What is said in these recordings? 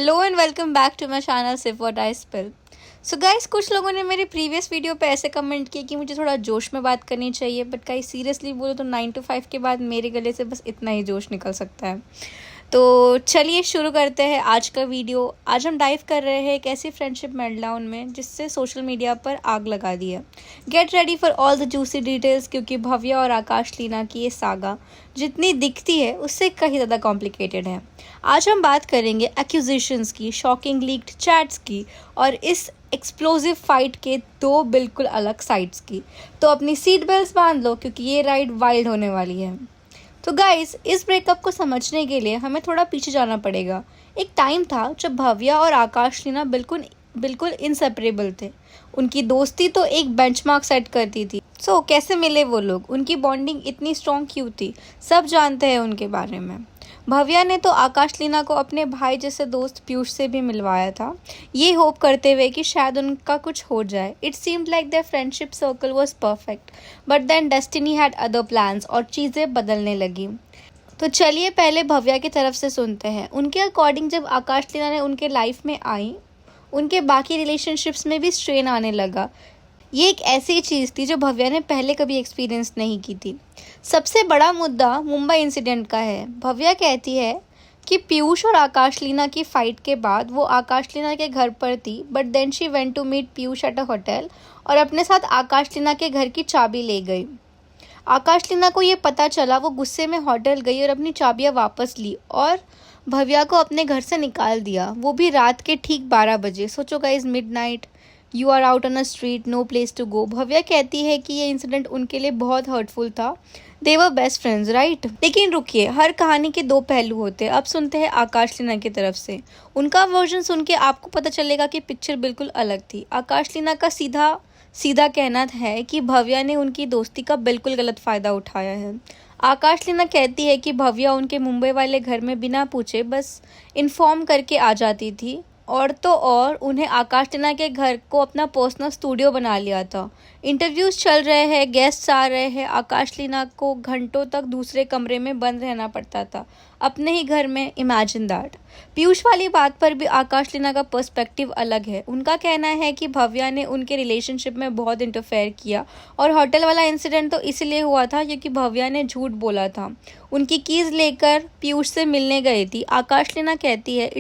Hello and welcome back to my channel सिर्फ what I spill. So guys, कुछ लोगों ने मेरी प्रीवियस वीडियो पे ऐसे कमेंट किए कि मुझे थोड़ा जोश में बात करनी चाहिए, बट गाइस सीरियसली बोलो तो 9 to 5 के बाद मेरे गले से बस इतना ही जोश निकल सकता है। तो चलिए शुरू करते हैं आज का वीडियो। आज हम डाइव कर रहे हैं एक ऐसी फ्रेंडशिप मेल्टडाउन में जिससे सोशल मीडिया पर आग लगा दी है। Get ready for all the juicy details, क्योंकि भव्या और आकाश लीना की ये सागा जितनी दिखती है उससे कहीं ज़्यादा कॉम्प्लिकेटेड है। आज हम बात करेंगे एक्यूजेशंस की, शॉकिंग लीक्ड चैट्स की और इस एक्सप्लोजिव फाइट के दो बिल्कुल अलग साइड्स की। तो अपनी सीट बेल्ट बांध लो, क्योंकि ये राइड वाइल्ड होने वाली है। तो गाइस, इस ब्रेकअप को समझने के लिए हमें थोड़ा पीछे जाना पड़ेगा। एक टाइम था जब भव्या और आकाश लीना बिल्कुल बिल्कुल इनसेपरेबल थे। उनकी दोस्ती तो एक बेंचमार्क सेट करती थी। कैसे मिले वो लोग, उनकी बॉन्डिंग इतनी स्ट्रॉन्ग क्यों थी, सब जानते हैं उनके बारे में। भव्या ने तो आकाश लीना को अपने भाई जैसे दोस्त पीयूष से भी मिलवाया था, ये होप करते हुए कि शायद उनका कुछ हो जाए। It seemed like their friendship circle was perfect, but then destiny had other plans और चीज़ें बदलने लगी। तो चलिए पहले भव्या की तरफ से सुनते हैं। उनके अकॉर्डिंग जब आकाश लीना ने उनके लाइफ में आई, उनके बाकी रिलेशनशिप्स में भी स्ट्रेन आने लगा। ये एक ऐसी चीज़ थी जो भव्या ने पहले कभी एक्सपीरियंस नहीं की थी। सबसे बड़ा मुद्दा मुंबई इंसिडेंट का है। भव्या कहती है कि पीयूष और आकाश लीना की फ़ाइट के बाद वो आकाश लीना के घर पर थी, but then she went to meet Piyush at a hotel और अपने साथ आकाश लीना के घर की चाबी ले गई। आकाश लीना को ये पता चला, वो गुस्से में होटल गई और अपनी चाबियाँ वापस ली और भव्या को अपने घर से निकाल दिया, वो भी रात के ठीक 12 बजे। सोचो guys, midnight, you are out on a street, no place to go. Bhavya कहती है कि ये इंसिडेंट उनके लिए बहुत हर्टफुल था। दे वर बेस्ट फ्रेंड्स, राइट? लेकिन रुकिए, हर कहानी के दो पहलू होते हैं। अब सुनते हैं आकाश लीना की तरफ से। उनका वर्जन सुन के आपको पता चलेगा कि पिक्चर बिल्कुल अलग थी। आकाश लीना का सीधा सीधा कहना है कि भव्या ने उनकी दोस्ती का बिल्कुल गलत फ़ायदा उठाया है। आकाश लीना कहती है कि भव्या उनके मुंबई वाले घर में बिना पूछे बस इन्फॉर्म करके आ जाती थी, और तो और उन्हें आकाश लीना के घर को अपना पर्सनल स्टूडियो बना लिया था। इंटरव्यूज़ चल रहे हैं, गेस्ट्स आ रहे हैं, आकाश लीना को घंटों तक दूसरे कमरे में बंद रहना पड़ता था, अपने ही घर में। Imagine that. पीयूष वाली बात पर भी आकाश लीना का पर्सपेक्टिव अलग है। उनका कहना है कि भव्या ने उनके रिलेशनशिप में बहुत इंटरफेयर किया और होटल वाला इंसिडेंट तो इसलिए हुआ था क्योंकि भव्या ने झूठ बोला था। उनकी कीज़ लेकर पीयूष से मिलने गई थी। आकाश लीना कहती है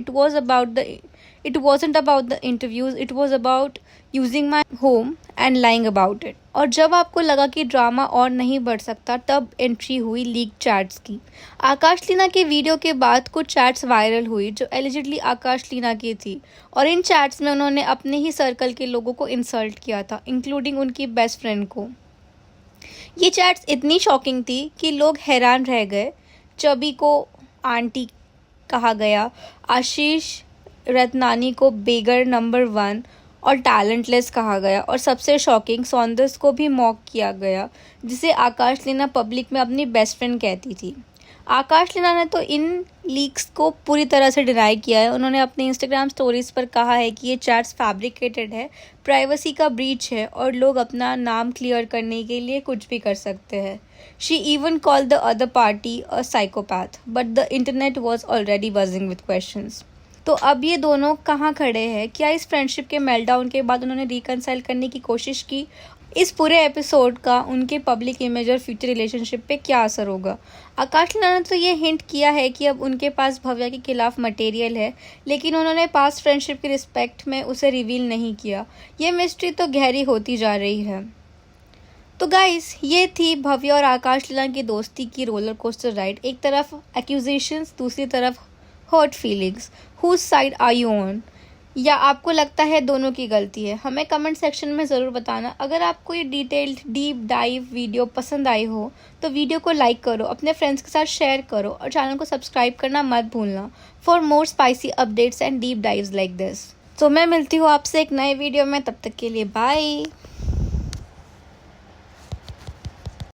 It wasn't about the interviews, it was about using my home and lying about it. और जब आपको लगा कि ड्रामा और नहीं बढ़ सकता, तब एंट्री हुई लीक चैट्स की। आकाश लीना के वीडियो के बाद कुछ चैट्स वायरल हुई जो एलिजिडली आकाश लीना की थी, और इन चैट्स में उन्होंने अपने ही सर्कल के लोगों को इंसल्ट किया था, इंक्लूडिंग उनकी बेस्ट फ्रेंड को। ये चैट्स इतनी शॉकिंग थी कि लोग हैरान रह गए। चबी को आंटी कहा गया, आशीष रत्नानी को बेगर नंबर 1 और टैलेंटलेस कहा गया, और सबसे शॉकिंग सौंदर्य को भी मॉक किया गया, जिसे आकाश लीना पब्लिक में अपनी बेस्ट फ्रेंड कहती थी। आकाश लीना ने तो इन लीक्स को पूरी तरह से डिनाई किया है। उन्होंने अपने इंस्टाग्राम स्टोरीज पर कहा है कि ये चैट्स फैब्रिकेटेड है, प्राइवेसी का ब्रीच है और लोग अपना नाम क्लियर करने के लिए कुछ भी कर सकते हैं। She even called the other party a psychopath, but the internet was already buzzing with questions. तो अब ये दोनों कहाँ खड़े हैं? क्या इस फ्रेंडशिप के मेल्टडाउन के बाद उन्होंने रिकनसाइल करने की कोशिश की? इस पूरे एपिसोड का उनके पब्लिक इमेज और फ्यूचर रिलेशनशिप पे क्या असर होगा? आकाश लीना ने तो ये हिंट किया है कि अब उनके पास भव्या के खिलाफ मटेरियल है, लेकिन उन्होंने पास्ट फ्रेंडशिप के रिस्पेक्ट में उसे रिवील नहीं किया। ये मिस्ट्री तो गहरी होती जा रही है। तो गाइस, ये थी भव्या और आकाश लीना की दोस्ती की रोलर कोस्टर राइड। एक तरफ एक्यूजेशंस, दूसरी तरफ hurt feelings. Whose side are you on? या आपको लगता है दोनों की गलती है? हमें कमेंट सेक्शन में ज़रूर बताना। अगर आपको ये डिटेल्ड डीप डाइव वीडियो पसंद आई हो तो वीडियो को लाइक करो, अपने फ्रेंड्स के साथ शेयर करो और चैनल को सब्सक्राइब करना मत भूलना for more spicy updates and deep dives like this. तो मैं मिलती हूँ आपसे एक नए वीडियो में, तब तक के लिए बाय।